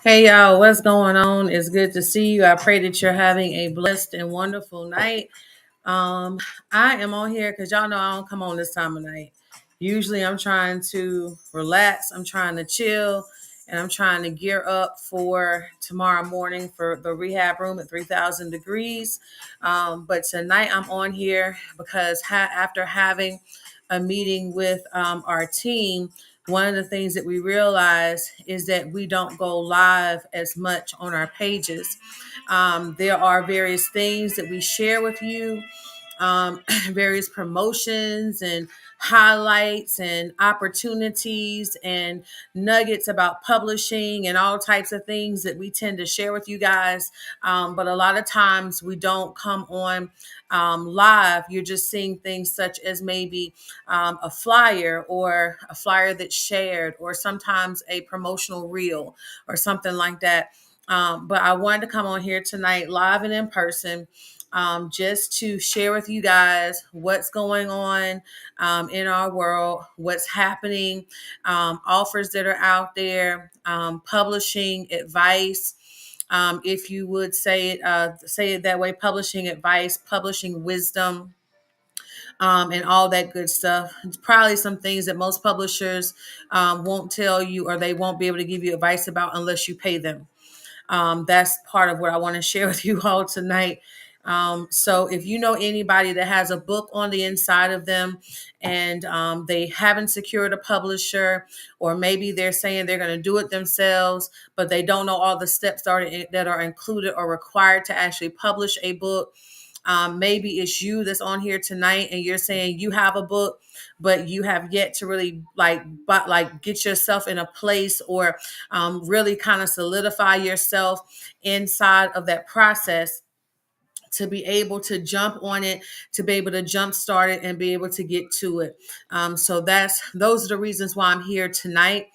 Hey y'all, what's going on? It's good to see you. I pray that you're having a blessed and wonderful night. Um, I am on here because y'all know I don't come on this time of night. Usually I'm trying to relax, I'm trying to chill, and I'm trying to gear up for tomorrow morning for the rehab room at 3,000 degrees. But tonight I'm on here because after having a meeting with our team, one of the things that we realize is that we don't go live as much on our pages. There are various things that we share with you, various promotions and highlights and opportunities and nuggets about publishing and all types of things that we tend to share with you guys. But a lot of times we don't come on live. You're just seeing things such as maybe a flyer or a flyer that's shared, or sometimes a promotional reel or something like that. But I wanted to come on here tonight live and in person, just to share with you guys what's going on in our world, what's happening, offers that are out there, publishing advice. If you would say it that way, publishing advice, publishing wisdom, and all that good stuff. It's probably some things that most publishers won't tell you, or they won't be able to give you advice about unless you pay them. That's part of what I want to share with you all tonight. So if you know anybody that has a book on the inside of them, and they haven't secured a publisher, or maybe they're saying they're going to do it themselves, but they don't know all the steps that are included or required to actually publish a book. Maybe it's you that's on here tonight and you're saying you have a book, but you have yet to really get yourself in a place, or really kind of solidify yourself inside of that process to be able to jump on it, to be able to jump start it and be able to get to it. So those are the reasons why I'm here tonight.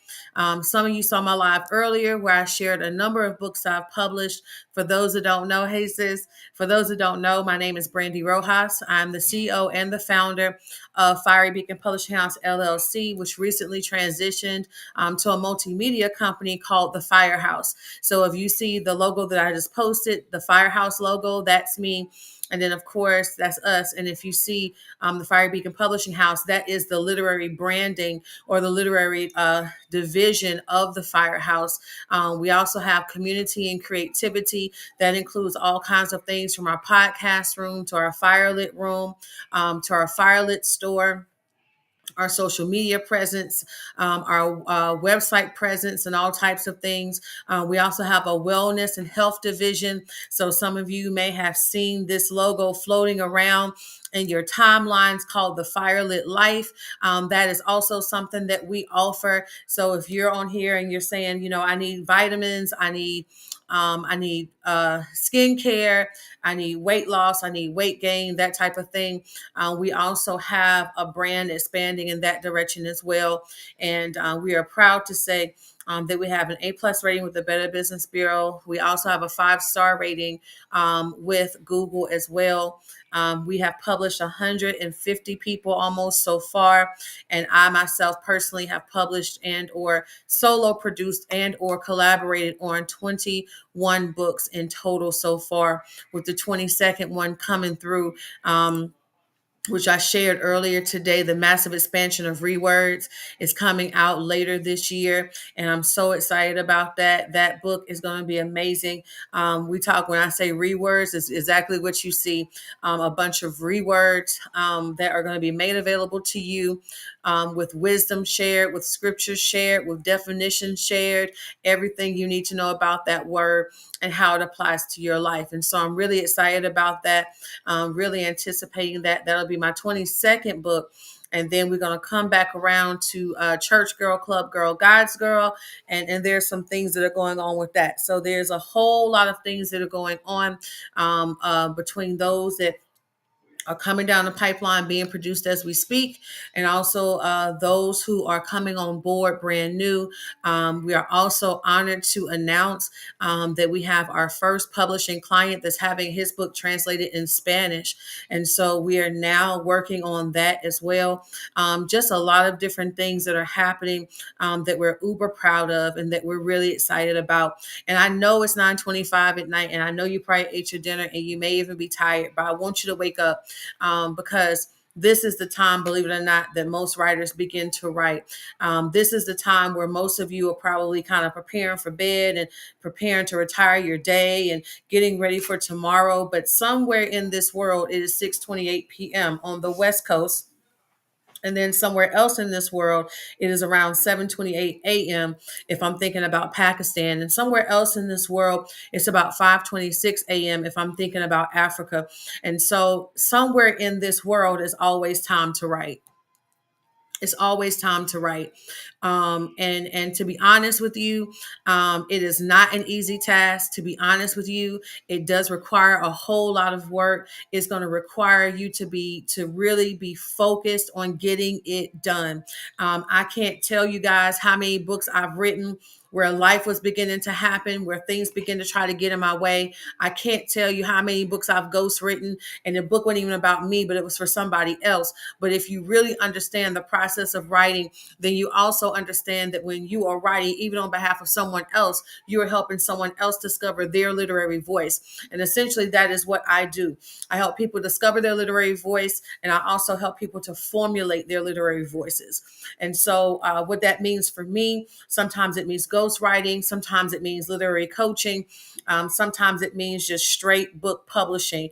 Some of you saw my live earlier where I shared a number of books I've published. For those that don't know, hey sis, for those that don't know, my name is Brandy Rojas. I'm the CEO and the founder of Fiery Beacon Publishing House LLC, which recently transitioned to a multimedia company called the Firehouse. So if you see the logo that I just posted, the Firehouse logo, that's me. And then, of course, that's us. And if you see the Fire Beacon Publishing House, that is the literary branding or the literary division of the Firehouse. We also have community and creativity that includes all kinds of things, from our podcast room to our Firelit room, to our Firelit store, our social media presence, our website presence, and all types of things. We also have a wellness and health division. So some of you may have seen this logo floating around in your timelines called the Firelit Life. That is also something that we offer. So if you're on here and you're saying, I need vitamins, I need skincare, I need weight loss, I need weight gain, that type of thing. We also have a brand expanding in that direction as well. And we are proud to say that we have an A+ rating with the Better Business Bureau. We also have a 5-star rating with Google as well. We have published 150 people almost so far. And I myself personally have published and or solo produced and or collaborated on 21 books in total so far, with the 22nd one coming through. Which I shared earlier today. The massive expansion of Rewords is coming out later this year, and I'm so excited about that. That book is going to be amazing. When I say Rewords, it's exactly what you see, a bunch of rewords that are going to be made available to you, with wisdom shared, with scriptures shared, with definitions shared, everything you need to know about that word and how it applies to your life. And so I'm really excited about that. Really anticipating that. That'll be my 22nd book. And then we're going to come back around to Church Girl, Club Girl, God's Girl. And there's some things that are going on with that. So there's a whole lot of things that are going on between those that are coming down the pipeline being produced as we speak, and also those who are coming on board brand new. We are also honored to announce that we have our first publishing client that's having his book translated in Spanish. And so we are now working on that as well. Just a lot of different things that are happening that we're uber proud of and that we're really excited about. And I know it's 9:25 at night, and I know you probably ate your dinner and you may even be tired, but I want you to wake up because this is the time, believe it or not, that most writers begin to write. This is the time where most of you are probably kind of preparing for bed and preparing to retire your day and getting ready for tomorrow. But somewhere in this world, it is 6:28 p.m. on the West Coast. And then somewhere else in this world, it is around 7:28 a.m. if I'm thinking about Pakistan. And somewhere else in this world, it's about 5:26 a.m. if I'm thinking about Africa. And so somewhere in this world is always time to write. It's always time to write. And to be honest with you, it is not an easy task. To be honest with you, it does require a whole lot of work. It's going to require you to really be focused on getting it done. I can't tell you guys how many books I've written where life was beginning to happen, where things begin to try to get in my way. I can't tell you how many books I've ghost written, and the book wasn't even about me, but it was for somebody else. But if you really understand the process of writing, then you also understand that when you are writing, even on behalf of someone else, you are helping someone else discover their literary voice. And essentially, that is what I do. I help people discover their literary voice, and I also help people to formulate their literary voices. And so what that means for me, sometimes it means ghostwriting, sometimes it means literary coaching, sometimes it means just straight book publishing,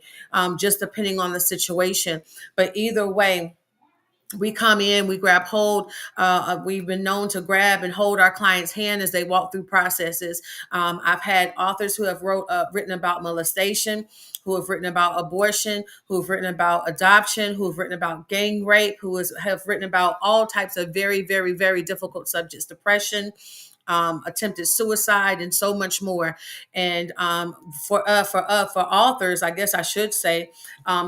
just depending on the situation. But either way, we come in, we grab hold. We've been known to grab and hold our clients' hand as they walk through processes. I've had authors who have written about molestation, who have written about abortion, who have written about adoption, who have written about gang rape, have written about all types of very, very, very difficult subjects, depression, attempted suicide, and so much more. And for authors, I guess I should say,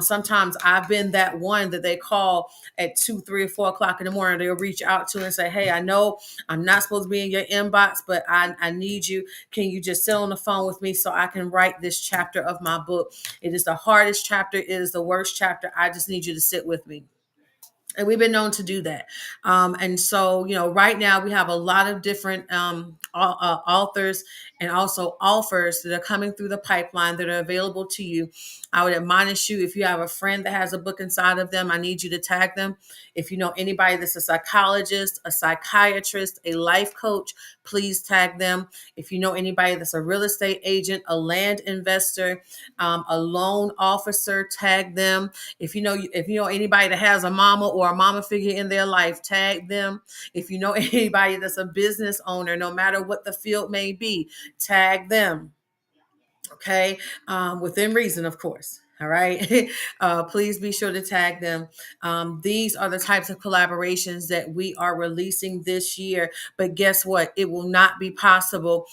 sometimes I've been that one that they call at 2, 3, or 4 o'clock in the morning. They'll reach out to and say, "Hey, I know I'm not supposed to be in your inbox, but I need you. Can you just sit on the phone with me so I can write this chapter of my book? It is the hardest chapter. It is the worst chapter. I just need you to sit with me." And we've been known to do that. And so, right now we have a lot of different authors and also offers that are coming through the pipeline that are available to you. I would admonish you, if you have a friend that has a book inside of them, I need you to tag them. If you know anybody that's a psychologist, a psychiatrist, a life coach, please tag them. If you know anybody that's a real estate agent, a land investor, a loan officer, tag them. If you know anybody that has a mama or a mama figure in their life, tag them. If you know anybody that's a business owner, no matter what the field may be, tag them. Okay, within reason, of course. All right. Please be sure to tag them. These are the types of collaborations that we are releasing this year. But guess what? It will not be possible.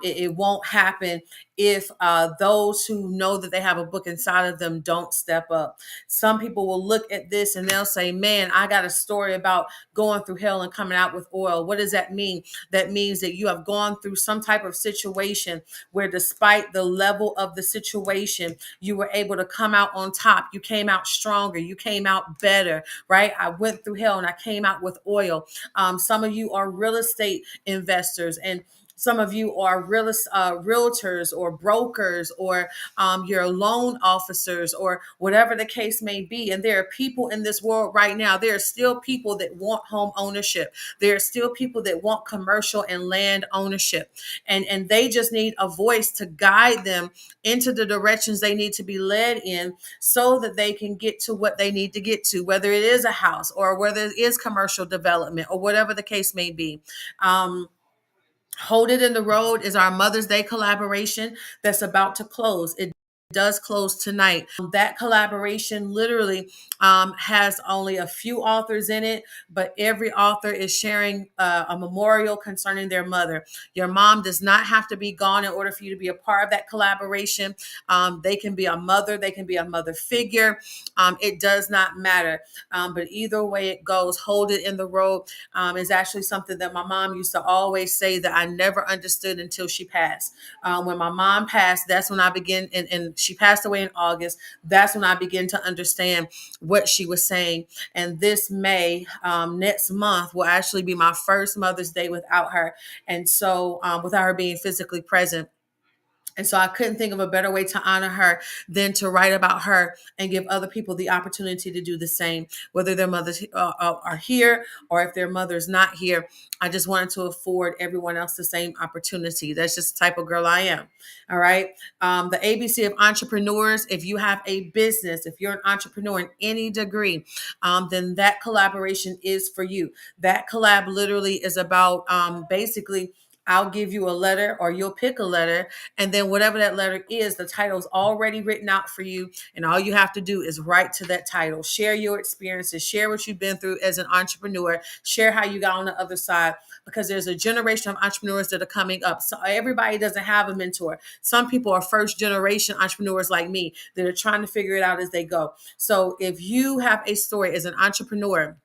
It won't happen if those who know that they have a book inside of them don't step up. Some people will look at this and they'll say, "Man, I got a story about going through hell and coming out with oil." What does that mean? That means that you have gone through some type of situation where, despite the level of the situation, you were able to come out on top. You came out stronger. You came out better, right? I went through hell and I came out with oil. Some of you are real estate investors, and some of you are realtors or brokers, or you're loan officers, or whatever the case may be. And there are people in this world right now. There are still people that want home ownership. There are still people that want commercial and land ownership. And they just need a voice to guide them into the directions they need to be led in, so that they can get to what they need to get to, whether it is a house or whether it is commercial development or whatever the case may be. Hold It in the Road is our Mother's Day collaboration that's about to close. It does close tonight. That collaboration literally has only a few authors in it, but every author is sharing a memorial concerning their mother. Your mom does not have to be gone in order for you to be a part of that collaboration. They can be a mother, they can be a mother figure. It does not matter. But either way it goes, hold it in the road is actually something that my mom used to always say that I never understood until she passed. When my mom passed, that's when I began, and she passed away in August. That's when I began to understand what she was saying. And this May, next month, will actually be my first Mother's Day without her. And so, without her being physically present. And so I couldn't think of a better way to honor her than to write about her and give other people the opportunity to do the same, whether their mothers are here or if their mother's not here. I just wanted to afford everyone else the same opportunity. That's just the type of girl I am. All right. The ABC of entrepreneurs, if you have a business, if you're an entrepreneur in any degree, then that collaboration is for you. That collab literally is about basically, I'll give you a letter or you'll pick a letter. And then whatever that letter is, the title's already written out for you. And all you have to do is write to that title, share your experiences, share what you've been through as an entrepreneur, share how you got on the other side, because there's a generation of entrepreneurs that are coming up. So everybody doesn't have a mentor. Some people are first generation entrepreneurs like me that are trying to figure it out as they go. So if you have a story as an entrepreneur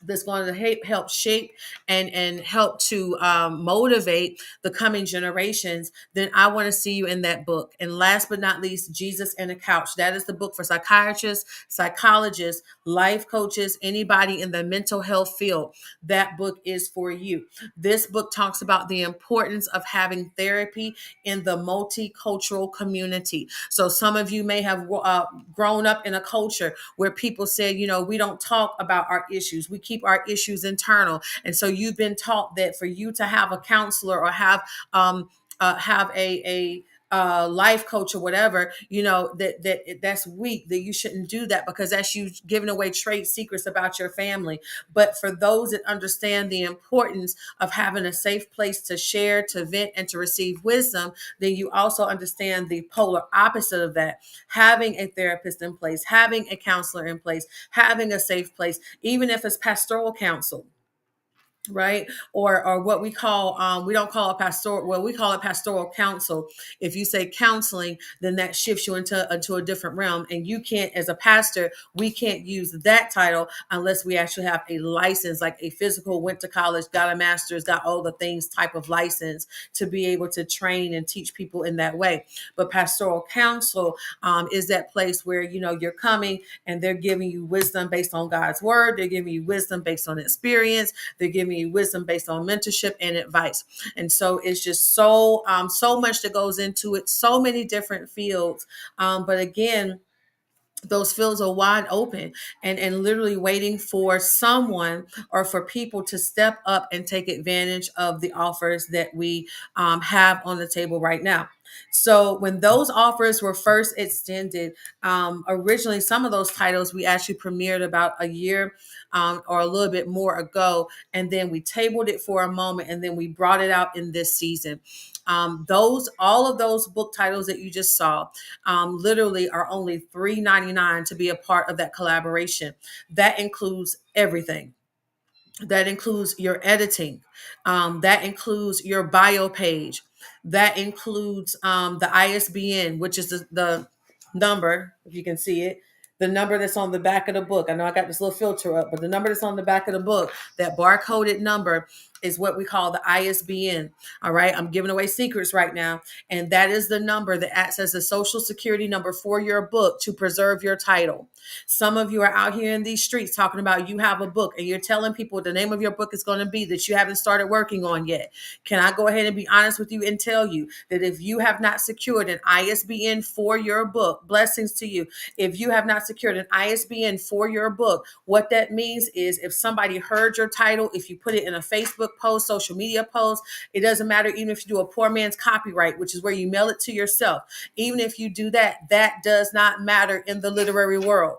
that's going to help shape and help to motivate the coming generations, then I want to see you in that book. And last but not least, Jesus and the Couch. That is the book for psychiatrists, psychologists, life coaches, anybody in the mental health field. That book is for you. This book talks about the importance of having therapy in the multicultural community. So some of you may have grown up in a culture where people said, we don't talk about our issues. We keep our issues internal. And so you've been taught that for you to have a counselor or have a life coach or whatever, that's weak, that you shouldn't do that because that's you giving away trade secrets about your family. But for those that understand the importance of having a safe place to share, to vent, and to receive wisdom, then you also understand the polar opposite of that. Having a therapist in place, having a counselor in place, having a safe place, even if it's pastoral counsel, right? Or what we call, we don't call it pastoral, well, we call it pastoral counsel. If you say counseling, then that shifts you into a different realm. And you can't, as a pastor, we can't use that title unless we actually have a license, like a physical, went to college, got a master's, got all the things type of license to be able to train and teach people in that way. But pastoral counsel is that place where, you're coming and they're giving you wisdom based on God's word. They're giving you wisdom based on experience. They're giving you wisdom based on mentorship and advice. And so it's just so much that goes into it, so many different fields. But again, those fields are wide open and literally waiting for someone or for people to step up and take advantage of the offers that we have on the table right now. So when those offers were first extended, originally some of those titles we actually premiered about a year or a little bit more ago, and then we tabled it for a moment, and then we brought it out in this season. All of those book titles that you just saw, literally are only $3.99 to be a part of that collaboration. That includes everything. That includes your editing. That includes your bio page. That includes the ISBN, which is the number, if you can see it, the number that's on the back of the book. I know I got this little filter up, but the number that's on the back of the book, that barcoded number, is what we call the ISBN. All right. I'm giving away secrets right now. And that is the number that acts as a social security number for your book to preserve your title. Some of you are out here in these streets talking about you have a book and you're telling people what the name of your book is going to be that you haven't started working on yet. Can I go ahead and be honest with you and tell you that if you have not secured an ISBN for your book, blessings to you. If you have not secured an ISBN for your book, what that means is if somebody heard your title, if you put it in a Facebook post, social media post, it doesn't matter. Even if you do a poor man's copyright, which is where you mail it to yourself, even if you do that, that does not matter in the literary world.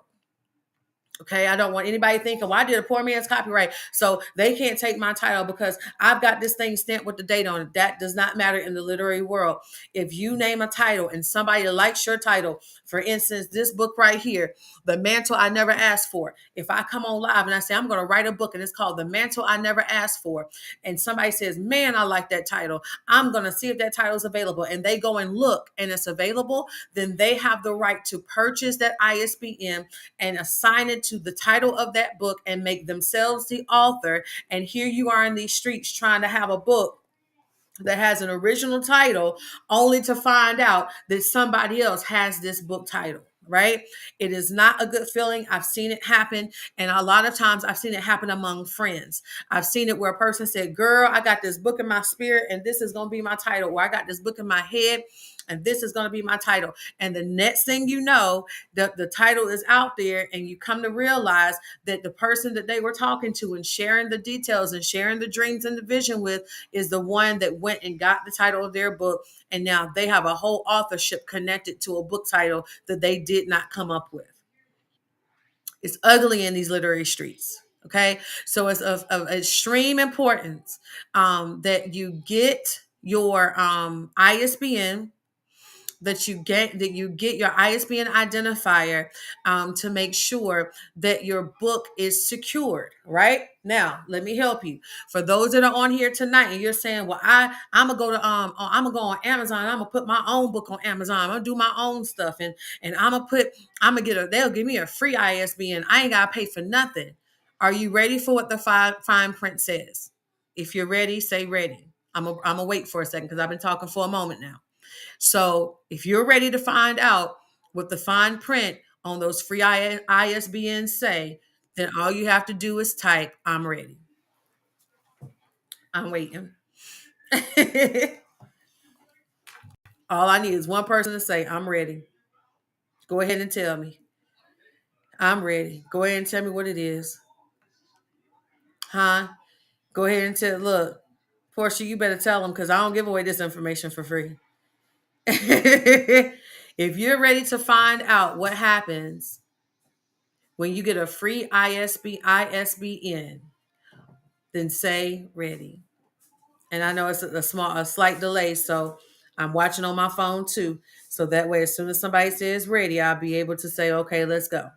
Okay, I don't want anybody thinking, well, I did a poor man's copyright, so they can't take my title because I've got this thing stamped with the date on it. That does not matter in the literary world. If you name a title and somebody likes your title, for instance, this book right here, The Mantle I Never Asked For. If I come on live and I say, I'm going to write a book and it's called The Mantle I Never Asked For, and somebody says, man, I like that title, I'm going to see if that title is available, and they go and look and it's available, then they have the right to purchase that ISBN and assign it to the title of that book and make themselves the author. And here you are in these streets trying to have a book that has an original title only to find out that somebody else has this book title, right? It is not a good feeling. I've seen it happen. And a lot of times I've seen it happen among friends. I've seen it where a person said, girl, I got this book in my spirit and this is going to be my title. Or I got this book in my head and this is going to be my title. And the next thing you know, the title is out there, and you come to realize that the person that they were talking to and sharing the details and sharing the dreams and the vision with is the one that went and got the title of their book. And now they have a whole authorship connected to a book title that they did not come up with. It's ugly in these literary streets. Okay. So it's of extreme importance that you get your ISBN, that you get your ISBN identifier, to make sure that your book is secured. Right now, let me help you. For those that are on here tonight, and you're saying, "Well, I'm gonna go to I'm gonna go on Amazon. I'm gonna put my own book on Amazon. I'm gonna do my own stuff, and I'm gonna get a. They'll give me a free ISBN. I ain't gotta pay for nothing." Are you ready for what the fine print says? If you're ready, say ready. I'm gonna wait for a second because I've been talking for a moment now. So if you're ready to find out what the fine print on those free ISBNs say, then all you have to do is type, I'm ready. I'm waiting. All I need is one person to say, I'm ready. Go ahead and tell me. I'm ready. Go ahead and tell me what it is. Huh? Go ahead and tell, look, Portia, you better tell them because I don't give away this information for free. If you're ready to find out what happens when you get a free ISBN, then say ready. And I know it's a slight delay, so I'm watching on my phone too. So that way, as soon as somebody says ready, I'll be able to say, okay, let's go.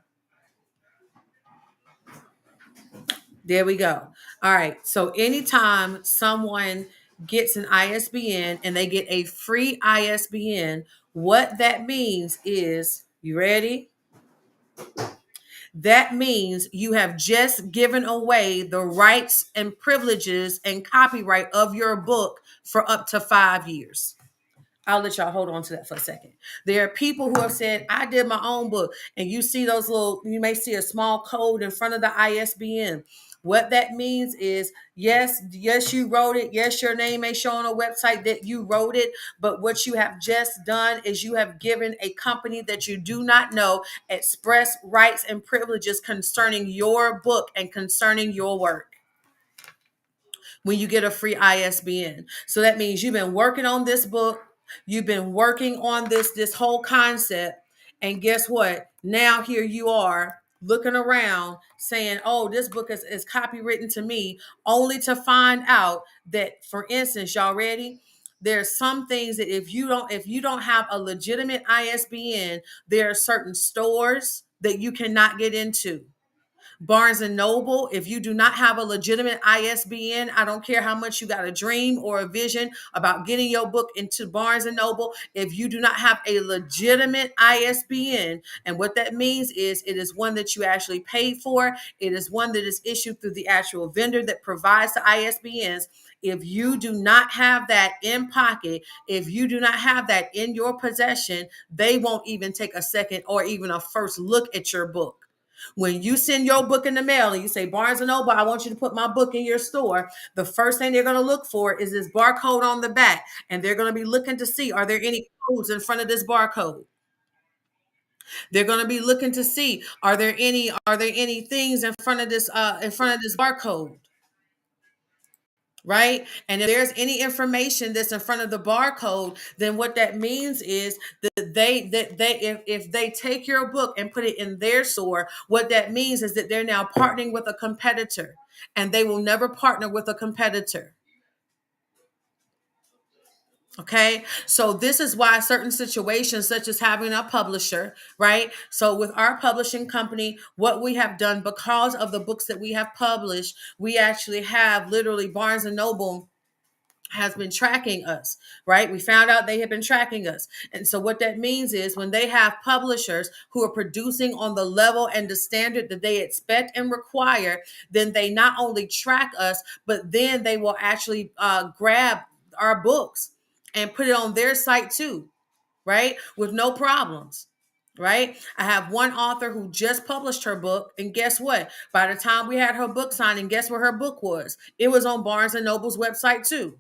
There we go. All right. So anytime someone gets an ISBN and they get a free ISBN, what that means is, you ready? That means you have just given away the rights and privileges and copyright of your book for up to 5 years. I'll let y'all hold on to that for a second. There are people who have said, I did my own book. And you see you may see a small code in front of the ISBN. What that means is, yes, you wrote it. Yes, your name may show on a website that you wrote it. But what you have just done is you have given a company that you do not know express rights and privileges concerning your book and concerning your work when you get a free ISBN. So that means you've been working on this book, you've been working on this whole concept, and guess what? Now here you are looking around saying, oh, this book is copywritten to me, only to find out that, for instance, y'all ready? There's some things that if you don't have a legitimate ISBN, there are certain stores that you cannot get into. Barnes and Noble, if you do not have a legitimate ISBN, I don't care how much you got a dream or a vision about getting your book into Barnes and Noble. If you do not have a legitimate ISBN, and what that means is it is one that you actually paid for, it is one that is issued through the actual vendor that provides the ISBNs. If you do not have that in pocket, if you do not have that in your possession, they won't even take a second or even a first look at your book. When you send your book in the mail and you say, Barnes and Noble, I want you to put my book in your store, the first thing they're going to look for is this barcode on the back. And they're going to be looking to see, are there any codes in front of this barcode? They're going to be looking to see, are there any things in front of this barcode? right? And if there's any information that's in front of the barcode, then what that means is that if they take your book and put it in their store, what that means is that they're now partnering with a competitor, and they will never partner with a competitor. Okay, so this is why certain situations, such as having a publisher, right? So, with our publishing company, what we have done because of the books that we have published, we actually have literally Barnes and Noble has been tracking us, right? We found out they have been tracking us. And so what that means is when they have publishers who are producing on the level and the standard that they expect and require, then they not only track us, but then they will actually grab our books and put it on their site too, right? With no problems. Right. I have one author who just published her book. And guess what? By the time we had her book signing, guess where her book was? It was on Barnes and Noble's website too.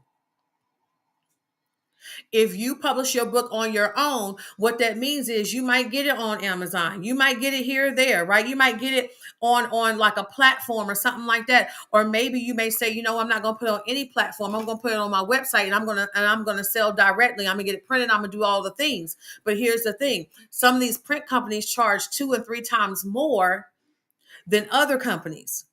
If you publish your book on your own, what that means is you might get it on Amazon. You might get it here or there, right? You might get it on like a platform or something like that. Or maybe you may say, I'm not going to put it on any platform. I'm going to put it on my website, and I'm going to sell directly. I'm going to get it printed. I'm going to do all the things. But here's the thing. Some of these print companies charge 2 and 3 times more than other companies.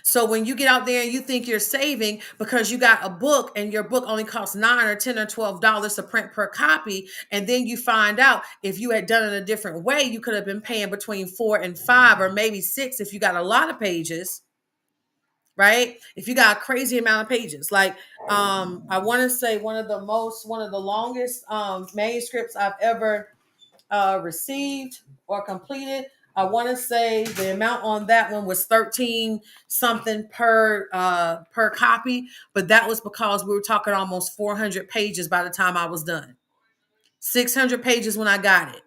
So when you get out there and you think you're saving because you got a book and your book only costs $9 or $10 or $12 to print per copy, and then you find out if you had done it a different way, you could have been paying between 4 and 5 or maybe 6 if you got a lot of pages, right? If you got a crazy amount of pages, like I want to say one of the longest manuscripts I've ever received or completed. I want to say the amount on that one was 13 something per copy, but that was because we were talking almost 400 pages by the time I was done. 600 pages when I got it.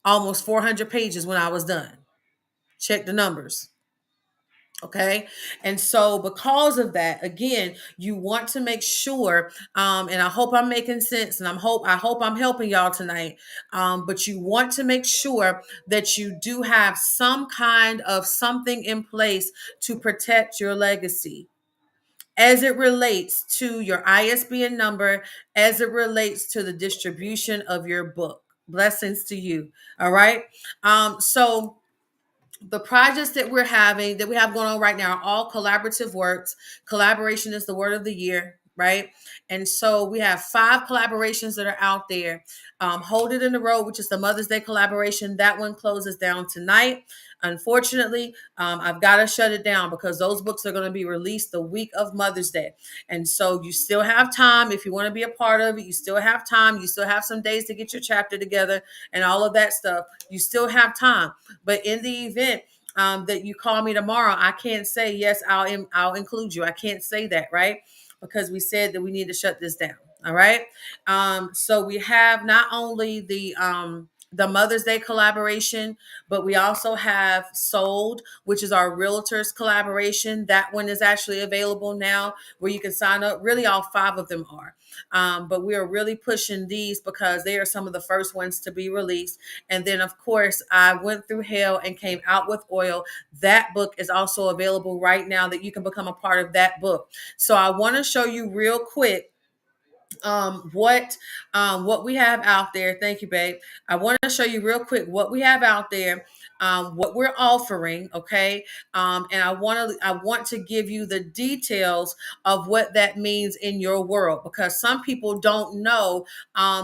Almost 400 pages when I was done. Check the numbers. Okay. And so because of that, again, you want to make sure, and I hope I'm making sense, and I hope I'm helping y'all tonight. But you want to make sure that you do have some kind of something in place to protect your legacy as it relates to your ISBN number, as it relates to the distribution of your book. Blessings to you. All right. So the projects that we have going on right now are all collaborative works. Collaboration is the word of the year, right? And so we have 5 collaborations that are out there. Hold It in the Road, which is the Mother's Day collaboration, that one closes down tonight. Unfortunately, I've got to shut it down because those books are going to be released the week of Mother's Day. And so you still have time if you want to be a part of it. You still have time. You still have some days to get your chapter together and all of that stuff. You still have time. But in the event that you call me tomorrow, I can't say yes, I'll include you. I can't say that, right? Because we said that we need to shut this down. All right. So we have not only the Mother's Day collaboration, but we also have Sold, which is our realtors collaboration. That one is actually available now where you can sign up. Really, all 5 of them are. But we are really pushing these because they are some of the first ones to be released. And then, of course, I Went Through Hell and Came Out with Oil. That book is also available right now that you can become a part of that book. So I want to show you real quick what we have out there. Thank you, babe. I want to show you real quick what we have out there, what we're offering. Okay. And I want to give you the details of what that means in your world, because some people don't know.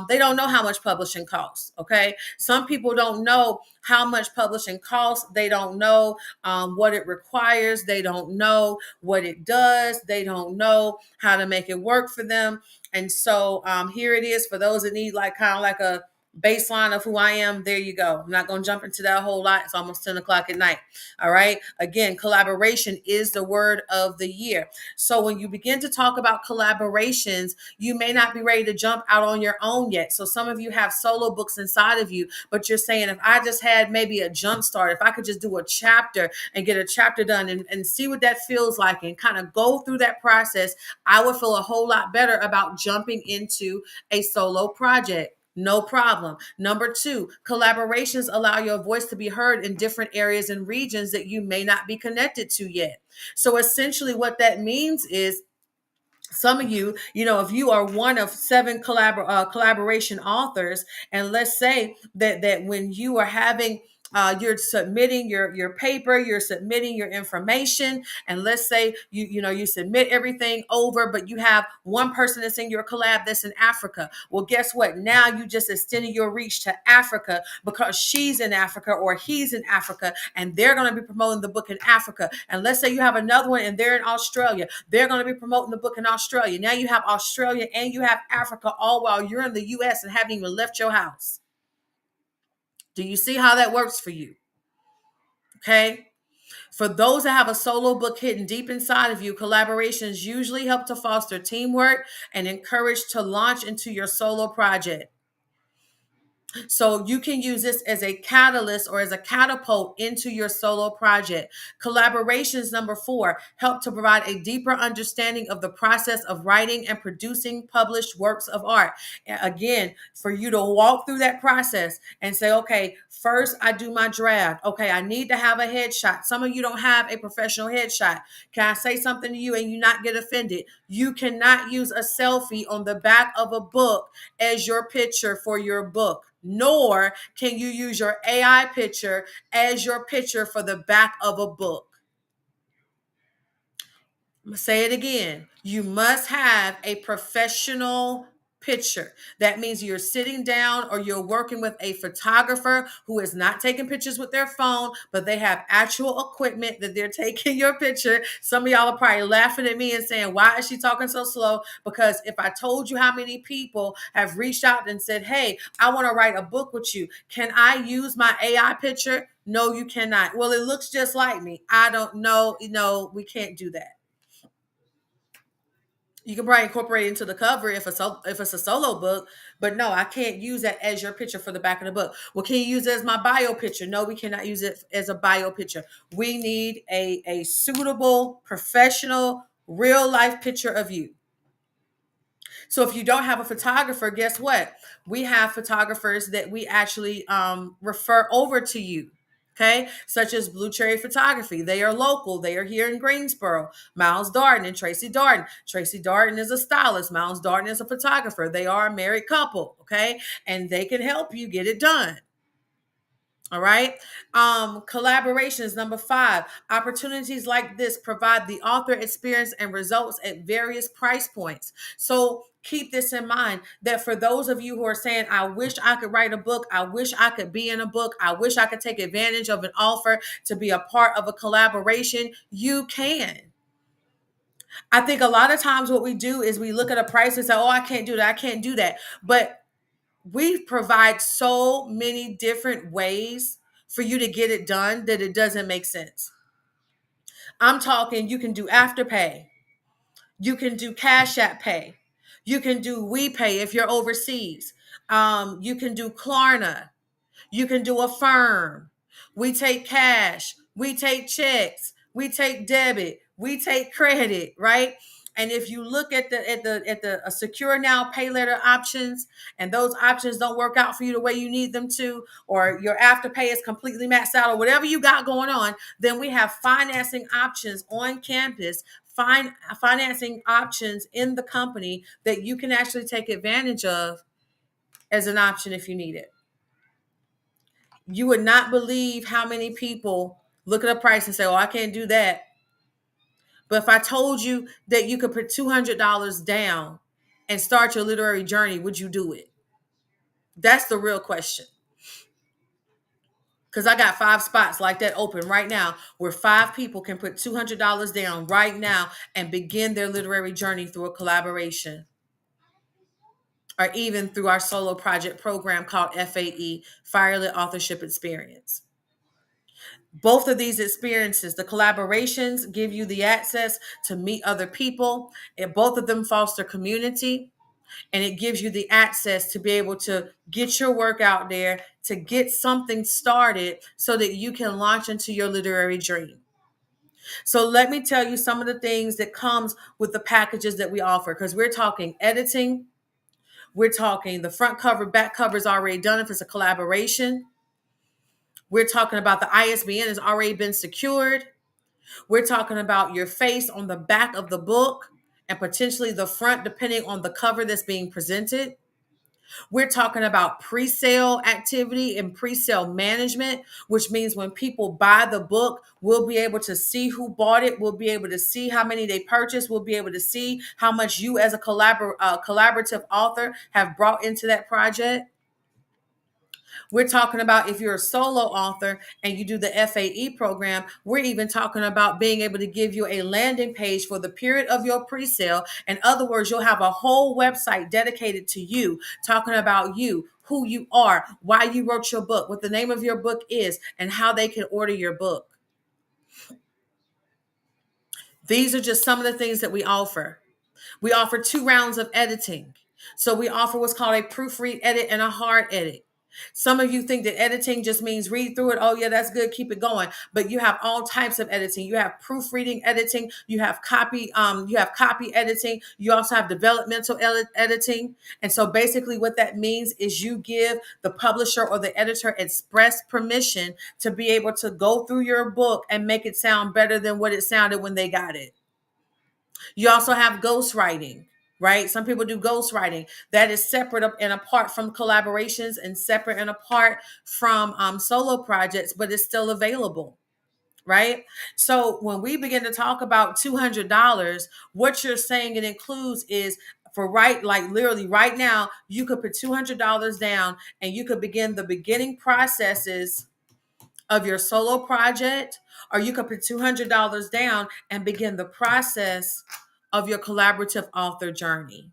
They don't know how much publishing costs. Okay. Some people don't know how much publishing costs. They don't know what it requires. They don't know what it does. They don't know how to make it work for them. And so here it is for those that need like kind of like a baseline of who I am. There you go. I'm not going to jump into that whole lot. It's almost 10 o'clock at night. All right. Again, collaboration is the word of the year. So when you begin to talk about collaborations, you may not be ready to jump out on your own yet. So some of you have solo books inside of you, but you're saying, if I just had maybe a jump start, if I could just do a chapter and get a chapter done and see what that feels like and kind of go through that process, I would feel a whole lot better about jumping into a solo project. No problem. Number two, collaborations allow your voice to be heard in different areas and regions that you may not be connected to yet. So essentially what that means is some of you, if you are one of seven collaboration authors, and let's say that when you are having you're submitting your paper, you're submitting your information, and let's say you submit everything over, but you have one person that's in your collab that's in Africa. Well, guess what? Now you just extended your reach to Africa because she's in Africa or he's in Africa, and they're going to be promoting the book in Africa. And let's say you have another one and they're in Australia. They're going to be promoting the book in Australia. Now you have Australia and you have Africa all while you're in the US and haven't even left your house. Do you see how that works for you? Okay. For those that have a solo book hidden deep inside of you, collaborations usually help to foster teamwork and encourage to launch into your solo project. So you can use this as a catalyst or as a catapult into your solo project. Collaborations, number 4, help to provide a deeper understanding of the process of writing and producing published works of art. Again, for you to walk through that process and say, okay, first I do my draft. Okay, I need to have a headshot. Some of you don't have a professional headshot. Can I say something to you and you not get offended? You cannot use a selfie on the back of a book as your picture for your book, nor can you use your AI picture as your picture for the back of a book. I'm going to say it again. You must have a professional picture. That means you're sitting down or you're working with a photographer who is not taking pictures with their phone, but they have actual equipment that they're taking your picture. Some of y'all are probably laughing at me and saying, why is she talking so slow? Because if I told you how many people have reached out and said, hey, I want to write a book with you, can I use my AI picture? No, you cannot. Well, it looks just like me. I don't know. No, we can't do that. You can probably incorporate it into the cover if it's a solo book, but no, I can't use that as your picture for the back of the book. Well, can you use it as my bio picture? No, we cannot use it as a bio picture. We need a suitable, professional, real life picture of you. So if you don't have a photographer, guess what? We have photographers that we actually refer over to you. Okay, such as Blue Cherry Photography. They are local. They are here in Greensboro. Miles Darden and Tracy Darden. Tracy Darden is a stylist. Miles Darden is a photographer. They are a married couple. Okay, and they can help you get it done. All right. Collaborations, number 5. Opportunities like this provide the author experience and results at various price points. So keep this in mind that for those of you who are saying, I wish I could write a book, I wish I could be in a book, I wish I could take advantage of an offer to be a part of a collaboration, you can. I think a lot of times what we do is we look at a price and say, oh, I can't do that. I can't do that. But we provide so many different ways for you to get it done that it doesn't make sense. I'm talking, you can do Afterpay. You can do Cash App Pay. You can do WePay if you're overseas. You can do Klarna. You can do Affirm. We take cash. We take checks. We take debit. We take credit, right? And if you look at the secure now pay later options, and those options don't work out for you the way you need them to, or your Afterpay is completely maxed out, or whatever you got going on, then we have financing options on campus, financing options in the company that you can actually take advantage of as an option if you need it. You would not believe how many people look at a price and say, oh, I can't do that. But if I told you that you could put $200 down and start your literary journey, would you do it? That's the real question. Because I got 5 spots like that open right now where 5 people can put $200 down right now and begin their literary journey through a collaboration, or even through our solo project program called FAE, Firelit Authorship Experience. Both of these experiences, the collaborations give you the access to meet other people, and both of them foster community, and it gives you the access to be able to get your work out there, to get something started so that you can launch into your literary dream. So let me tell you some of the things that comes with the packages that we offer, because we're talking editing, We're talking the front cover, back cover is already done if it's a collaboration. We're talking about the ISBN has already been secured. We're talking about your face on the back of the book and potentially the front, depending on the cover that's being presented. We're talking about pre-sale activity and pre-sale management, which means when people buy the book, we'll be able to see who bought it. We'll be able to see how many they purchased. We'll be able to see how much you as a collaborative author have brought into that project. We're talking about if you're a solo author and you do the FAE program, we're even talking about being able to give you a landing page for the period of your pre-sale. In other words, you'll have a whole website dedicated to you, talking about you, who you are, why you wrote your book, what the name of your book is, and how they can order your book. These are just some of the things that we offer. We offer 2 rounds of editing. So we offer what's called a proofread edit and a hard edit. Some of you think that editing just means read through it. Oh yeah, that's good. Keep it going. But you have all types of editing. You have proofreading editing. You have copy editing. You also have developmental editing. And so basically what that means is you give the publisher or the editor express permission to be able to go through your book and make it sound better than what it sounded when they got it. You also have ghostwriting, right? Some people do ghostwriting. That is separate and apart from collaborations and separate and apart from solo projects, but it's still available, right? So when we begin to talk about $200, what you're saying it includes is like literally right now, you could put $200 down and you could begin the beginning processes of your solo project, or you could put $200 down and begin the process of your collaborative author journey.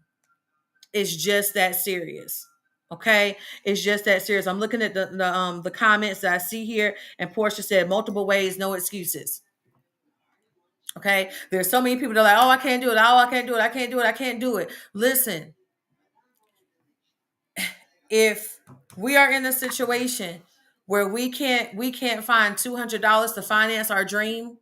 It's just that serious. Okay, it's just that serious. I'm looking at the comments that I see here, and Portia said multiple ways, no excuses. Okay, there's so many people that are like, oh, I can't do it. Oh, I can't do it. I can't do it. I can't do it. Listen, if we are in a situation where we can't find $200 to finance our dream,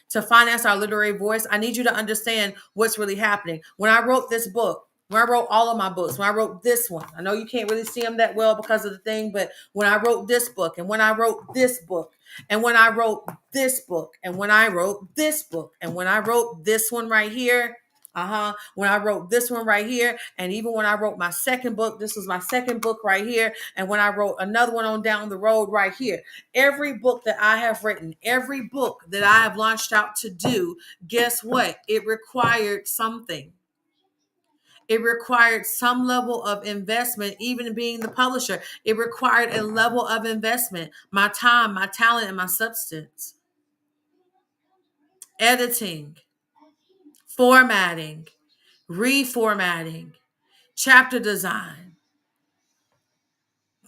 to finance our literary voice, I need you to understand what's really happening. When I wrote this book, when I wrote all of my books, when I wrote this one, I know you can't really see them that well because of the thing, but when I wrote this book, and when I wrote this book, and when I wrote this book, and when I wrote this book, and when I wrote this one right here, when I wrote this one right here, and even when I wrote my second book, this was my second book right here, and when I wrote another one on down the road right here, every book that I have written, every book that I have launched out to do, guess what? It required something. It required some level of investment, even being the publisher. It required a level of investment, my time, my talent, and my substance. Editing, formatting, reformatting, chapter design,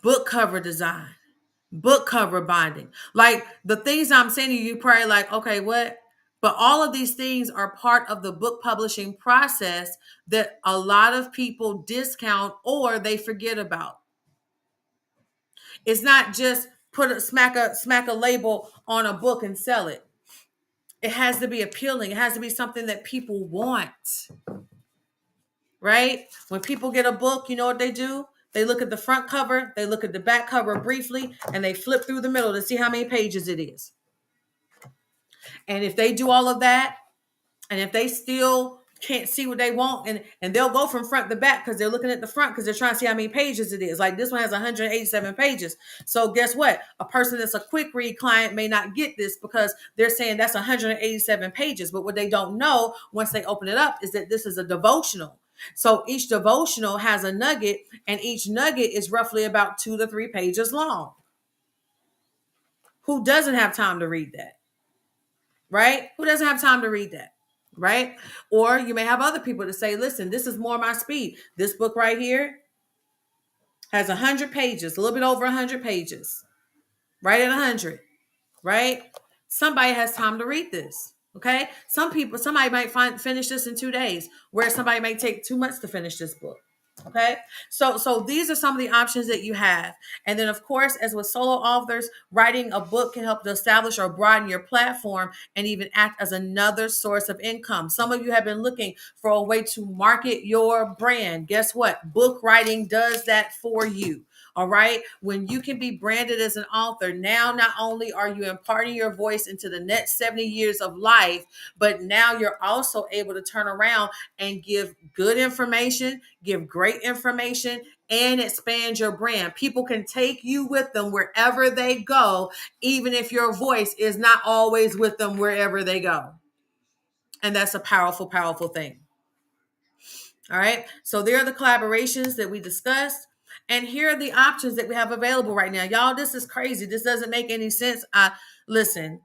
book cover design, book cover binding. Like the things I'm saying to you, probably like, okay, what? But all of these things are part of the book publishing process that a lot of people discount or they forget about. It's not just smack a label on a book and sell it. It has to be appealing. It has to be something that people want. Right? When people get a book, you know what they do? They look at the front cover, they look at the back cover briefly, and they flip through the middle to see how many pages it is. And if they do all of that, and if they still can't see what they want, and they'll go from front to back because they're looking at the front because they're trying to see how many pages it is. Like this one has 187 pages. So guess what? A person that's a quick read client may not get this because they're saying that's 187 pages. But what they don't know once they open it up is that this is a devotional. So each devotional has a nugget, and each nugget is roughly about 2 to 3 pages long. Who doesn't have time to read that? Right? Who doesn't have time to read that? Right? Or you may have other people to say, listen, this is more my speed. This book right here has 100 pages, a little bit over 100 pages, right at 100, right? Somebody has time to read this. Okay. Somebody might finish this in 2 days, where somebody may take 2 months to finish this book. Okay. So these are some of the options that you have. And then of course, as with solo authors, writing a book can help to establish or broaden your platform and even act as another source of income. Some of you have been looking for a way to market your brand. Guess what? Book writing does that for you. All right. When you can be branded as an author, now not only are you imparting your voice into the next 70 years of life, but now you're also able to turn around and give good information, give great information, and expand your brand. People can take you with them wherever they go, even if your voice is not always with them wherever they go. And that's a powerful, powerful thing. All right. So there are the collaborations that we discussed. And here are the options that we have available right now. Y'all, this is crazy. This doesn't make any sense. Listen,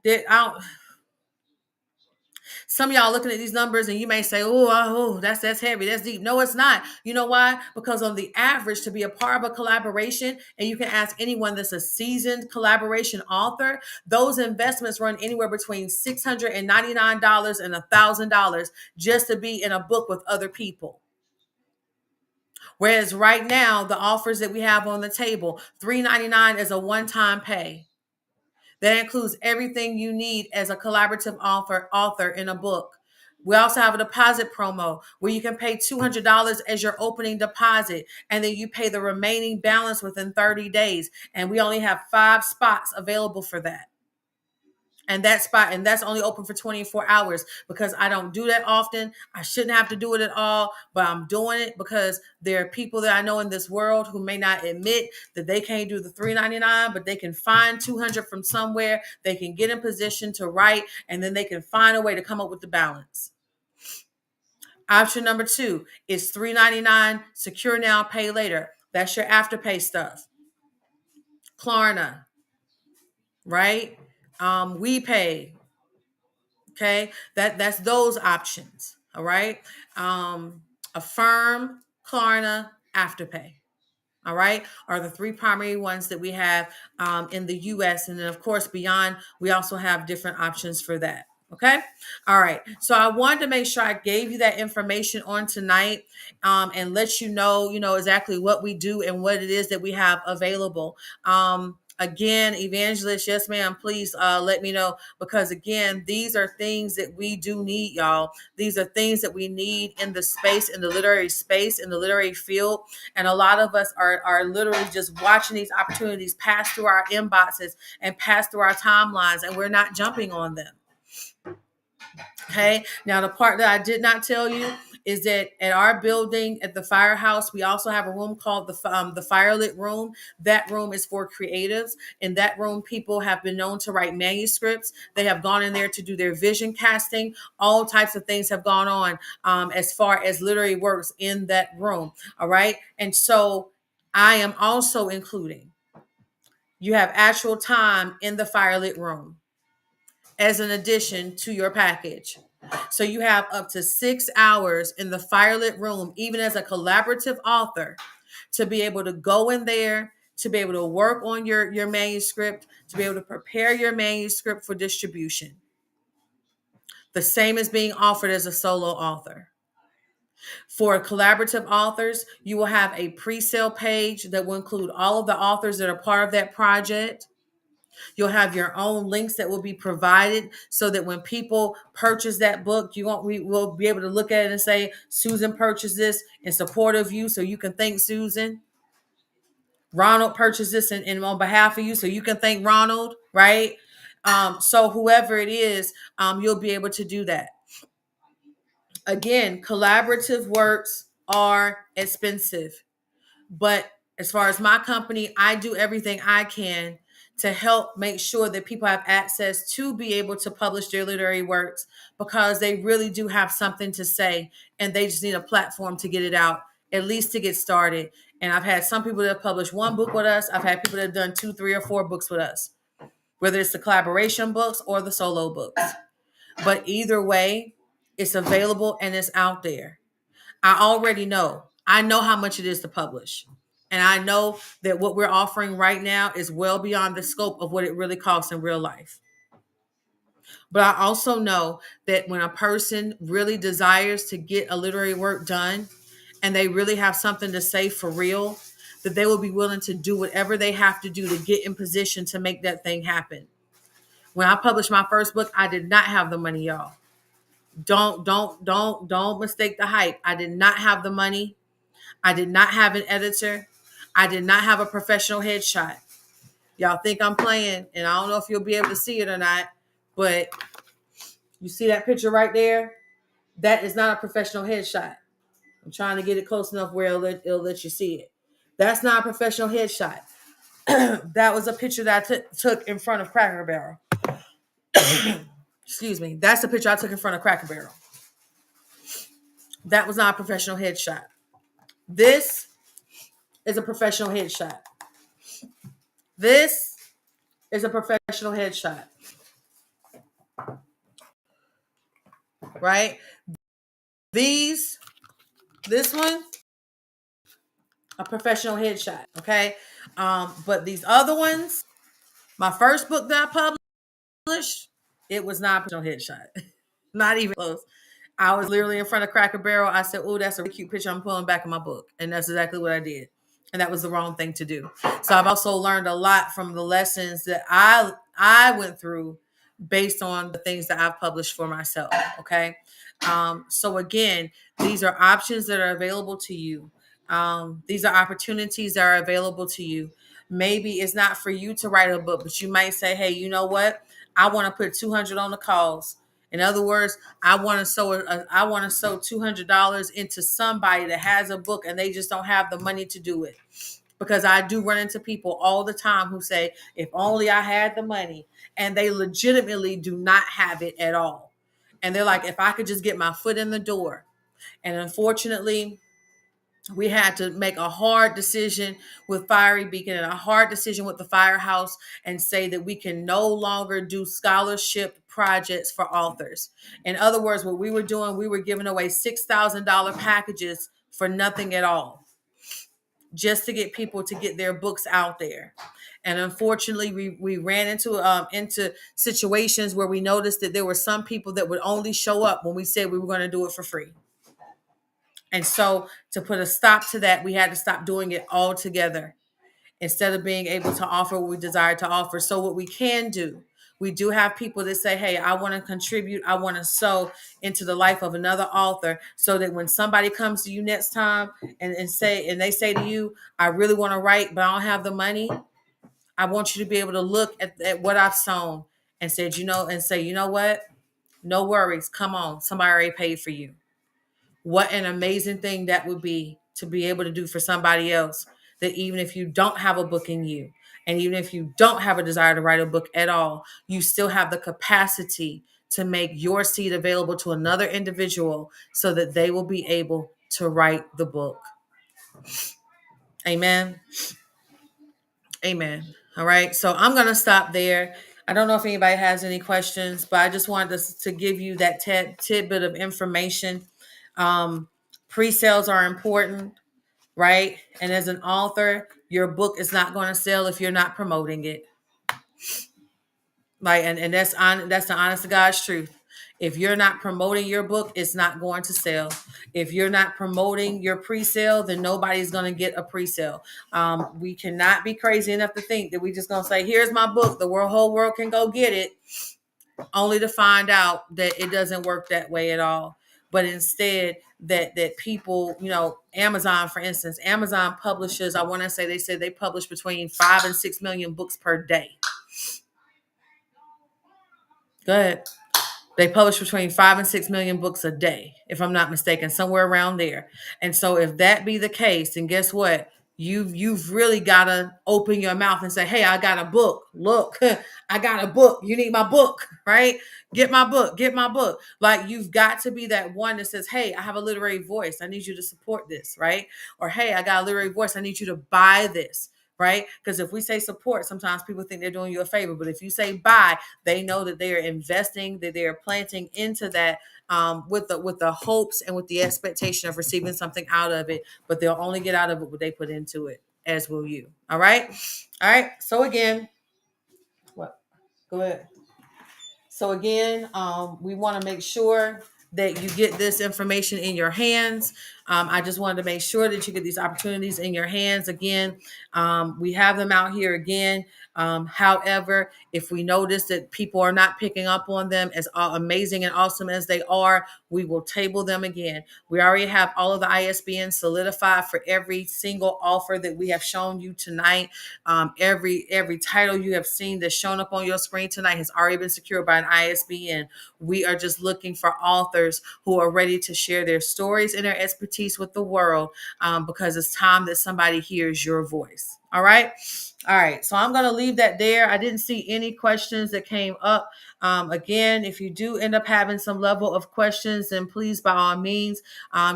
some of y'all looking at these numbers and you may say, oh, that's heavy. That's deep. No, it's not. You know why? Because on the average, to be a part of a collaboration, and you can ask anyone that's a seasoned collaboration author, those investments run anywhere between $699 and $1,000 just to be in a book with other people. Whereas right now, the offers that we have on the table, $399 is a one-time pay. That includes everything you need as a collaborative author in a book. We also have a deposit promo where you can pay $200 as your opening deposit, and then you pay the remaining balance within 30 days. And we only have 5 spots available for that. And that's only open for 24 hours because I don't do that often. I shouldn't have to do it at all, but I'm doing it because there are people that I know in this world who may not admit that they can't do the $399, but they can find 200 from somewhere. They can get in position to write, and then they can find a way to come up with the balance. Option number 2 is $399, secure now, pay later. That's your afterpay stuff. Klarna, right? We pay. Okay, that's those options. All right. Affirm, Klarna, Afterpay. All right, are the 3 primary ones that we have in the US. And then, of course, beyond, we also have different options for that. Okay. All right. So I wanted to make sure I gave you that information on tonight and let you know exactly what we do and what it is that we have available. Again, Evangelist, yes, ma'am, please let me know, because again, these are things that we do need, y'all. These are things that we need in the space, in the literary space, in the literary field. And a lot of us are literally just watching these opportunities pass through our inboxes and pass through our timelines, and we're not jumping on them. Okay. Now, the part that I did not tell you is that at our building at the firehouse, we also have a room called the firelit room. That room is for creatives. In that room, people have been known to write manuscripts. They have gone in there to do their vision casting. All types of things have gone on as far as literary works in that room. All right. And so I am also including, you have actual time in the firelit room as an addition to your package. So you have up to 6 hours in the firelit room, even as a collaborative author, to be able to go in there, to be able to work on your manuscript, to be able to prepare your manuscript for distribution. The same is being offered as a solo author. For collaborative authors, you will have a pre-sale page that will include all of the authors that are part of that project. You'll have your own links that will be provided so that when people purchase that book, we will be able to look at it and say, Susan purchased this in support of you, so you can thank Susan. Ronald purchased this in on behalf of you, so you can thank Ronald, right? So whoever it is, you'll be able to do that. Again, collaborative works are expensive. But as far as my company, I do everything I can to help make sure that people have access to be able to publish their literary works, because they really do have something to say and they just need a platform to get it out, at least to get started. And I've had some people that have published 1 book with us. I've had people that have done 2, 3, or 4 books with us, whether it's the collaboration books or the solo books. But either way, it's available and it's out there. I already know. I know how much it is to publish. And I know that what we're offering right now is well beyond the scope of what it really costs in real life. But I also know that when a person really desires to get a literary work done and they really have something to say for real, that they will be willing to do whatever they have to do to get in position to make that thing happen. When I published my first book, I did not have the money, y'all. Don't mistake the hype. I did not have the money. I did not have an editor. I did not have a professional headshot. Y'all think I'm playing, and I don't know if you'll be able to see it or not, but you see that picture right there? That is not a professional headshot. I'm trying to get it close enough where it'll let you see it. That's not a professional headshot. That was a picture that I took in front of Cracker Barrel. Excuse me. That's the picture I took in front of Cracker Barrel. That was not a professional headshot. This is a professional headshot. This is a professional headshot. Right? This one, a professional headshot. Okay. But these other ones, my first book that I published, it was not a professional headshot. Not even close. I was literally in front of Cracker Barrel. I said, "Oh, that's a really cute picture I'm pulling back in my book." And that's exactly what I did. And that was the wrong thing to do. So I've also learned a lot from the lessons that I went through based on the things that I've published for myself. Okay. So again, these are options that are available to you. These are opportunities that are available to you. Maybe it's not for you to write a book, but you might say, "Hey, you know what? I want to put 200 on the cause." In other words, I want to sow $200 into somebody that has a book and they just don't have the money to do it. Because I do run into people all the time who say, "If only I had the money," and they legitimately do not have it at all. And they're like, "If I could just get my foot in the door." And unfortunately, we had to make a hard decision with Fiery Beacon and a hard decision with the Firehouse and say that we can no longer do scholarship projects for authors. In other words, what we were doing, we were giving away $6,000 packages for nothing at all, just to get people to get their books out there. And unfortunately, we ran into situations where we noticed that there were some people that would only show up when we said we were going to do it for free. And so to put a stop to that, we had to stop doing it altogether instead of being able to offer what we desire to offer. So what we can do, we do have people that say, "Hey, I want to contribute. I want to sow into the life of another author," so that when somebody comes to you next time and they say to you, "I really want to write, but I don't have the money," I want you to be able to look at what I've sown and said, and say, "You know what? No worries. Come on. Somebody already paid for you." What an amazing thing that would be to be able to do for somebody else, that even if you don't have a book in you, and even if you don't have a desire to write a book at all, you still have the capacity to make your seed available to another individual so that they will be able to write the book. Amen. Amen. All right. So I'm going to stop there. I don't know if anybody has any questions, but I just wanted to give you that tidbit of information. Pre-sales are important, right? And as an author, your book is not going to sell if you're not promoting it. And that's the honest to God's truth. If you're not promoting your book, it's not going to sell. If you're not promoting your pre-sale, then nobody's going to get a pre-sale. We cannot be crazy enough to think that we just going to say, "Here's my book. The whole world can go get it," only to find out that it doesn't work that way at all. But instead, that people, Amazon, for instance, Amazon publishes, I want to say, they said they publish between 5 and 6 million books per day. Go ahead. They publish between 5 and 6 million books a day, if I'm not mistaken, somewhere around there. And so if that be the case, then guess what? You've really got to open your mouth and say, "Hey, I got a book. Look, I got a book. You need my book, right? Get my book. Get my book." Like, you've got to be that one that says, "Hey, I have a literary voice. I need you to support this," right? Or, "Hey, I got a literary voice. I need you to buy this." Right? Because if we say support, sometimes people think they're doing you a favor. But if you say buy, they know that they are investing, that they are planting into that, with the hopes and with the expectation of receiving something out of it. But they'll only get out of it what they put into it, as will you. All right. All right. So again, what? Go ahead. So again, we want to make sure that you get this information in your hands. I just wanted to make sure that you get these opportunities in your hands. Again, we have them out here again. However, if we notice that people are not picking up on them, as amazing and awesome as they are, we will table them again. We already have all of the ISBNs solidified for every single offer that we have shown you tonight. Every title you have seen that's shown up on your screen tonight has already been secured by an ISBN. We are just looking for authors who are ready to share their stories and their expertise with the world, because it's time that somebody hears your voice. All right. All right. So I'm going to leave that there. I didn't see any questions that came up. Again, if you do end up having some level of questions, then please, by all means,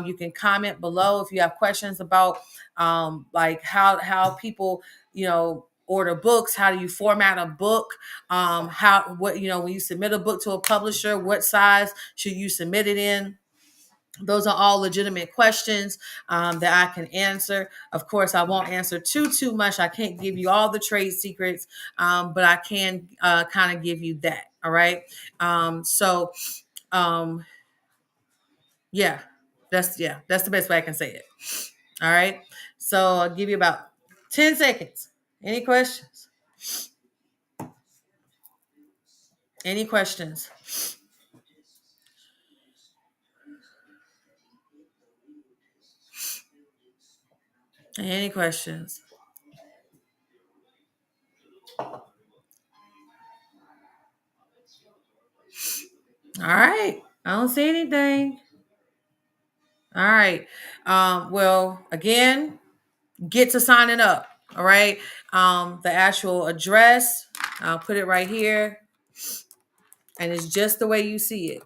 you can comment below if you have questions about like how people, order books. How do you format a book? When you submit a book to a publisher, what size should you submit it in? Those are all legitimate questions that I can answer. Of course, I won't answer too much. I can't give you all the trade secrets, but I can kind of give you that. All right. So yeah, that's the best way I can say it. All right. So I'll give you about 10 seconds. Any questions? Any questions? Any questions? All right. I don't see anything. All right. Well, again, get to signing up. All right. The actual address, I'll put it right here. And it's just the way you see it.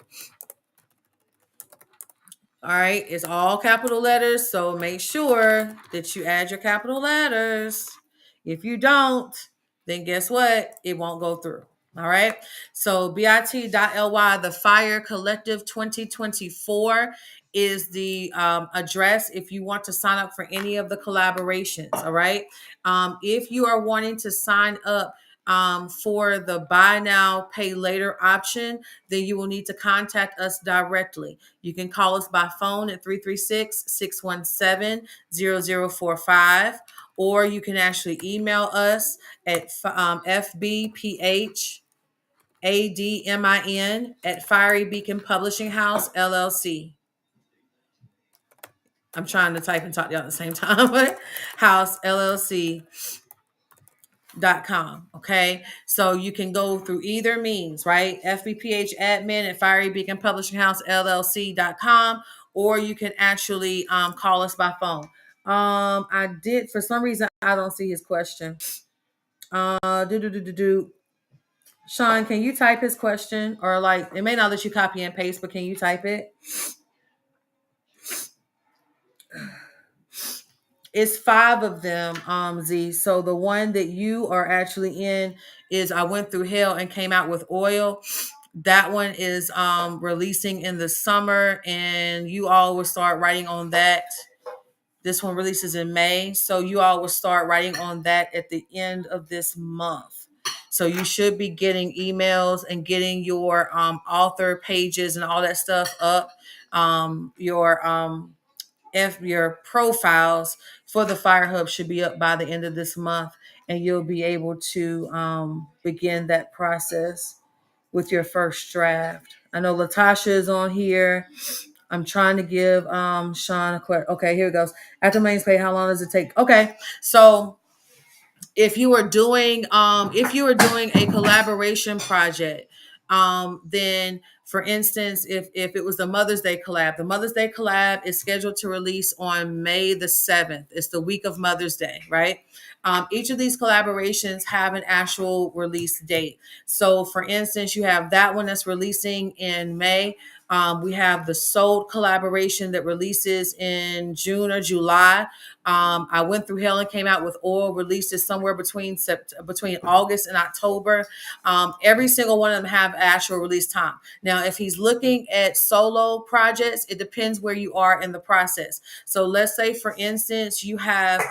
All right. It's all capital letters. So make sure that you add your capital letters. If you don't, then guess what? It won't go through. All right. So bit.ly, the Fire Collective 2024 is the address if you want to sign up for any of the collaborations. All right. If you are wanting to sign up for the buy now, pay later option, then you will need to contact us directly. You can call us by phone at 336-617-0045, or you can actually email us at fbphadmin at Fiery Beacon Publishing House, LLC. I'm trying to type and talk to y'all at the same time. House, LLC. .com. Okay. So you can go through either means, right? FBPH admin at Fiery Beacon Publishing House LLC.com, or you can actually call us by phone. I did, for some reason, I don't see his question. Sean, can you type his question? Or like, it may not let you copy and paste, but can you type it? It's 5 of them, Z. So the one that you are actually in is I Went Through Hell and Came Out with Oil. That one is releasing in the summer, and you all will start writing on that. This one releases in May, so you all will start writing on that at the end of this month. So you should be getting emails and getting your author pages and all that stuff up. Your profiles for the Fire Hub should be up by the end of this month, and you'll be able to begin that process with your first draft. I know Latasha is on here. I'm trying to give Sean a question. Okay, here it goes. After mains pay, how long does it take? Okay, so if you are doing a collaboration project, then for instance, if it was the Mother's Day collab is scheduled to release on May the 7th. It's the week of Mother's Day, right? Each of these collaborations have an actual release date. So for instance, you have that one that's releasing in May. We have the Sold collaboration that releases in June or July. I Went Through Hell and Came Out with Oil releases somewhere between August and October. Every single one of them have actual release time. Now, if he's looking at solo projects, it depends where you are in the process. So let's say, for instance, you have,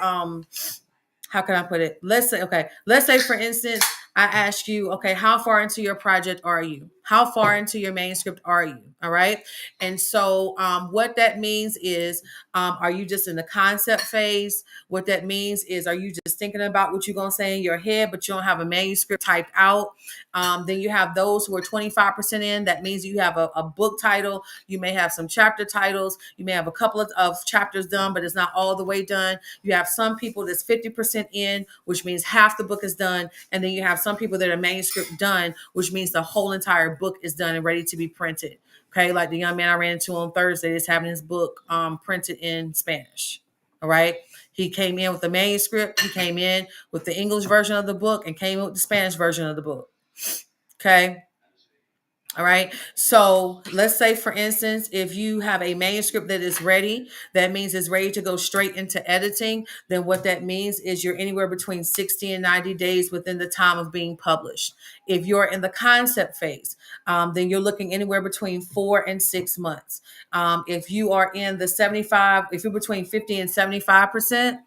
how can I put it? Let's say, for instance, I ask you, okay, how far into your project are you? How far into your manuscript are you? All right. And so what that means is, are you just in the concept phase? What that means is, are you just thinking about what you're going to say in your head, but you don't have a manuscript typed out? Then you have those who are 25% in. That means you have a book title. You may have some chapter titles. You may have a couple of chapters done, but it's not all the way done. You have some people that's 50% in, which means half the book is done. And then you have some people that are manuscript done, which means the whole entire book is done and ready to be printed. Okay, like the young man I ran into on Thursday is having his book printed in Spanish. All right. He came in with the manuscript. He came in with the English version of the book and came in with the Spanish version of the book. Okay. All right. So let's say, for instance, if you have a manuscript that is ready, that means it's ready to go straight into editing. Then what that means is you're anywhere between 60 and 90 days within the time of being published. If you're in the concept phase, then you're looking anywhere between 4 and 6 months. If you are in the 75, if you're between 50 and 75%,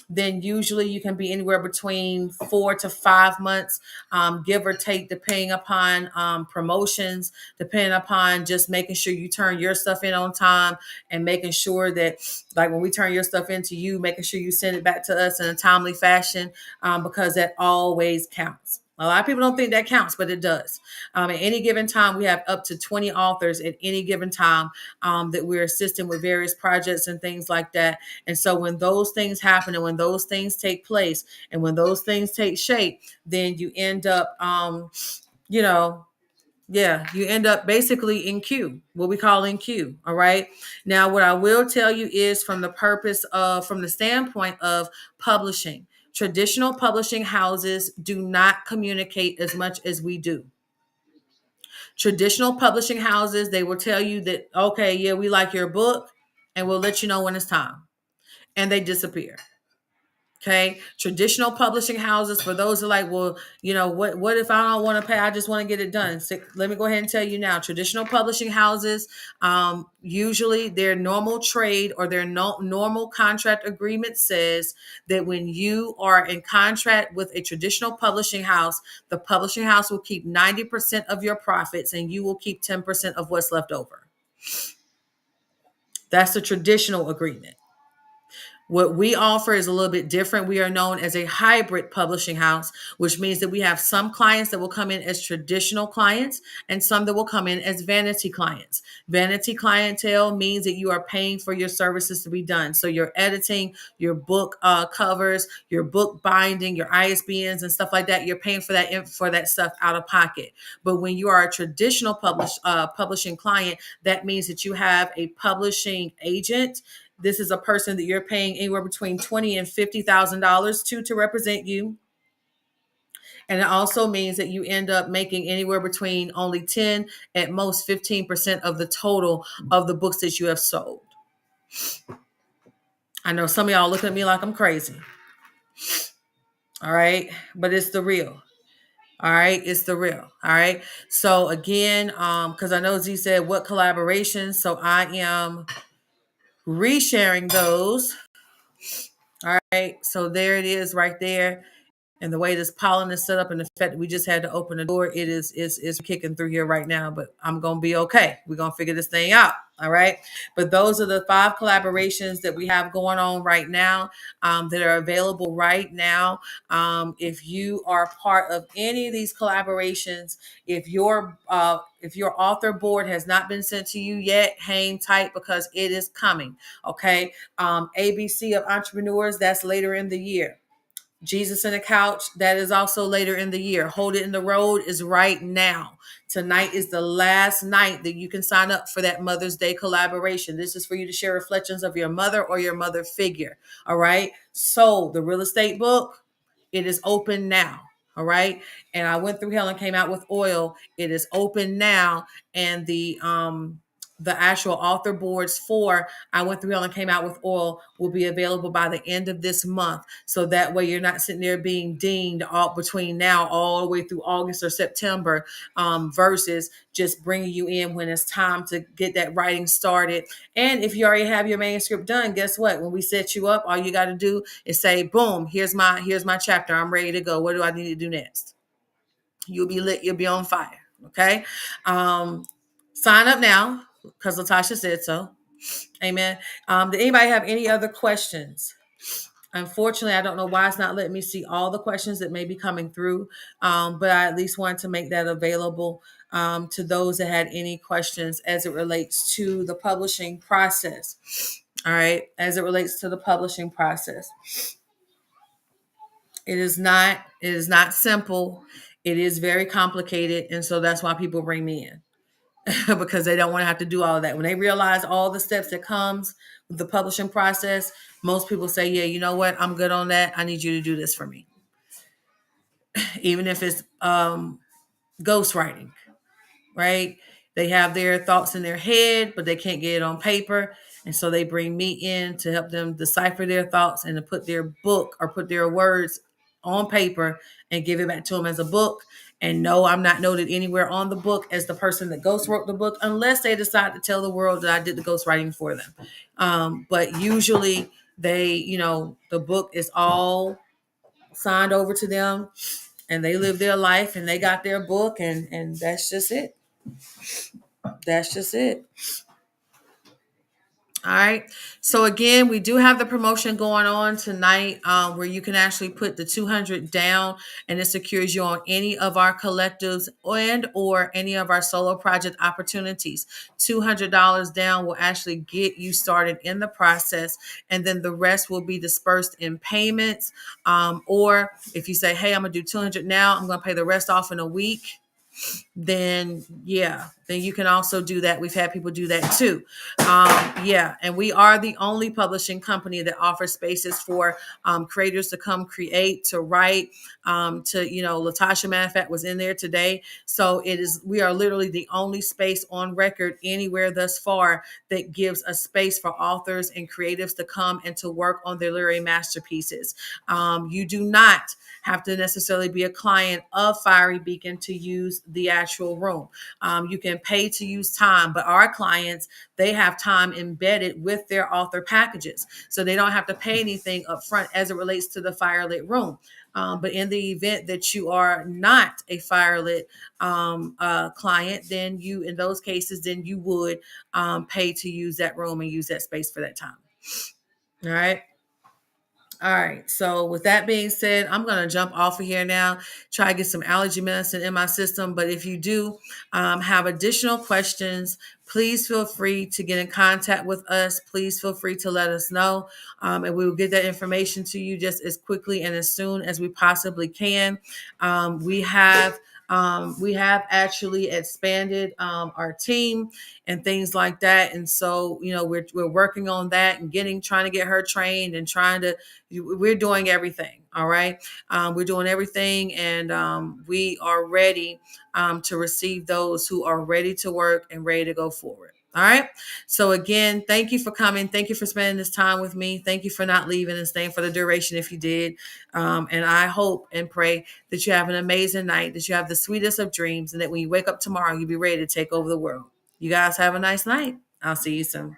then usually you can be anywhere between 4 to 5 months, give or take, depending upon promotions, depending upon just making sure you turn your stuff in on time, and making sure that, like, when we turn your stuff into you, making sure you send it back to us in a timely fashion, because that always counts. A lot of people don't think that counts, but it does. At any given time, we have up to 20 authors at any given time that we're assisting with various projects and things like that. And so when those things happen and when those things take place and when those things take shape, then you end up, you know, you end up basically in queue, what we call in queue. All right. Now, what I will tell you is, from the standpoint of publishing, traditional publishing houses do not communicate as much as we do. Traditional publishing houses, they will tell you that, okay, yeah, we like your book and we'll let you know when it's time. And they disappear. Okay. Traditional publishing houses, for those who are like, well, what if I don't want to pay? I just want to get it done. So let me go ahead and tell you now, traditional publishing houses, usually their normal trade or their normal contract agreement says that when you are in contract with a traditional publishing house, the publishing house will keep 90% of your profits and you will keep 10% of what's left over. That's the traditional agreement. What we offer is a little bit different. We are known as a hybrid publishing house, which means that we have some clients that will come in as traditional clients and some that will come in as vanity clients. Vanity clientele means that you are paying for your services to be done. So your editing, your book covers, your book binding, your ISBNs and stuff like that, you're paying for that stuff out of pocket. But when you are a traditional publishing client, that means that you have a publishing agent. This is a person that you're paying anywhere between $20,000 and $50,000 to represent you. And it also means that you end up making anywhere between only 10, at most 15% of the total of the books that you have sold. I know some of y'all looking at me like I'm crazy. All right. But it's the real. All right. It's the real. All right. So again, because I know Z said what collaborations. So I am resharing those. All right. So there it is right there. And the way this pollen is set up and the fact that we just had to open the door, it is kicking through here right now, but I'm going to be okay. We're going to figure this thing out. All right. But those are the 5 collaborations that we have going on right now, that are available right now. If you are part of any of these collaborations, if your author board has not been sent to you yet, hang tight because it is coming. Okay. ABC of Entrepreneurs, that's later in the year. Jesus in the Couch, that is also later in the year. Hold It in the Road is right now. Tonight is the last night that you can sign up for that Mother's Day collaboration. This is for you to share reflections of your mother or your mother figure. All right. So the real estate book, it is open now. All right. And I went through hell and came out with oil. It is open now. And the actual author boards for I Went Through Hell and Came Out with Oil will be available by the end of this month. So that way you're not sitting there being dinged all between now all the way through August or September, versus just bringing you in when it's time to get that writing started. And if you already have your manuscript done, guess what? When we set you up, all you got to do is say, boom, here's my chapter. I'm ready to go. What do I need to do next? You'll be lit. You'll be on fire. Okay. Um, sign up now because Latasha said so. Amen. Did anybody have any other questions? Unfortunately, I don't know why it's not letting me see all the questions that may be coming through, but I at least wanted to make that available to those that had any questions as it relates to the publishing process. All right, as it relates to the publishing process, it is not simple. It is very complicated, and so that's why people bring me in. Because they don't want to have to do all of that. When they realize all the steps that comes with the publishing process, most people say, yeah, you know what? I'm good on that. I need you to do this for me. Even if it's ghostwriting, right? They have their thoughts in their head, but they can't get it on paper. And so they bring me in to help them decipher their thoughts and to put their book or put their words on paper and give it back to them as a book. And no, I'm not noted anywhere on the book as the person that ghost wrote the book, unless they decide to tell the world that I did the ghostwriting for them. But usually the book is all signed over to them and they live their life and they got their book and that's just it. That's just it. All right. So again, we do have the promotion going on tonight where you can actually put the 200 down and it secures you on any of our collectives and or any of our solo project opportunities. $200 down will actually get you started in the process, and then the rest will be dispersed in payments. Or if you say, hey, I'm going to do 200 now, I'm going to pay the rest off in a week, then you can also do that. We've had people do that too. And we are the only publishing company that offers spaces for creators to come create, to write, Latasha, matter of fact, was in there today. So we are literally the only space on record anywhere thus far that gives a space for authors and creatives to come and to work on their literary masterpieces. You do not have to necessarily be a client of Fiery Beacon to use the actual room. You can pay to use time, but our clients, they have time embedded with their author packages. So they don't have to pay anything up front as it relates to the Firelit room. But in the event that you are not a Firelit client, then in those cases, then you would pay to use that room and use that space for that time. All right. All right. So with that being said, I'm going to jump off of here now, try to get some allergy medicine in my system. But if you do have additional questions, please feel free to get in contact with us. Please feel free to let us know. And we will get that information to you just as quickly and as soon as we possibly can. We have actually expanded our team and things like that. And so, we're working on that and trying to get her trained and we're doing everything. All right. We're doing everything and we are ready to receive those who are ready to work and ready to go forward. All right. So again, thank you for coming. Thank you for spending this time with me. Thank you for not leaving and staying for the duration if you did. And I hope and pray that you have an amazing night, that you have the sweetest of dreams, and that when you wake up tomorrow, you'll be ready to take over the world. You guys have a nice night. I'll see you soon.